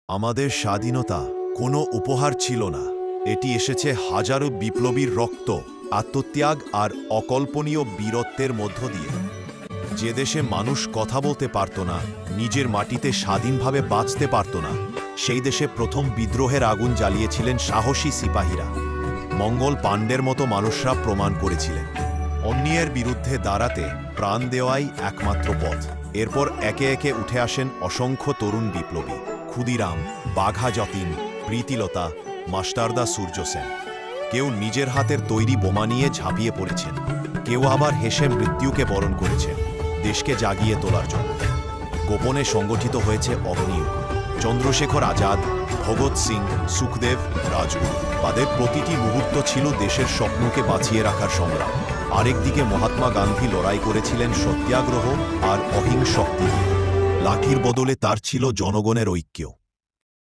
আমাদের স্বাধীনতা কোনো উপহার ছিল না, এটি এসেছে হাজারো বিপ্লবীর রক্ত, আত্মত্যাগ আর অকল্পনীয় বীরত্বের মধ্য দিয়ে। যে দেশে মানুষ কথা বলতে পারত না, নিজের মাটিতে স্বাধীনভাবে বাঁচতে পারত না, সেই দেশে প্রথম বিদ্রোহের আগুন জ্বালিয়েছিলেন সাহসী সিপাহীরা। মঙ্গল পাণ্ডের মতো মানুষরা প্রমাণ করেছিলেন অন্যায়ের বিরুদ্ধে দাঁড়াতে প্রাণ দেওয়াই একমাত্র পথ। এরপর একে একে উঠে আসেন অসংখ্য তরুণ বিপ্লবী: ক্ষুদিরাম, বাঘা যতীন, প্রীতিলতা, মাস্টারদা সূর্য সেন। কেউ নিজের হাতের তৈরি বোমা নিয়ে ঝাঁপিয়ে পড়েছেন, কেউ আবার হেসে মৃত্যুকে বরণ করেছেন দেশকে জাগিয়ে তোলার জন্য। গোপনে সংগঠিত হয়েছে অগ্নিয়ুগ। চন্দ্রশেখর আজাদ, ভগৎ সিং, সুখদেব, রাজগুরু, তাদের প্রতিটি মুহূর্ত ছিল দেশের স্বপ্নকে বাঁচিয়ে রাখার সংগ্রাম। আরেকদিকে মহাত্মা গান্ধী লড়াই করেছিলেন সত্যাগ্রহ আর অহিংস শক্তি দিয়ে। লাঠির বদলে তার ছিল জনগণের ঐক্য।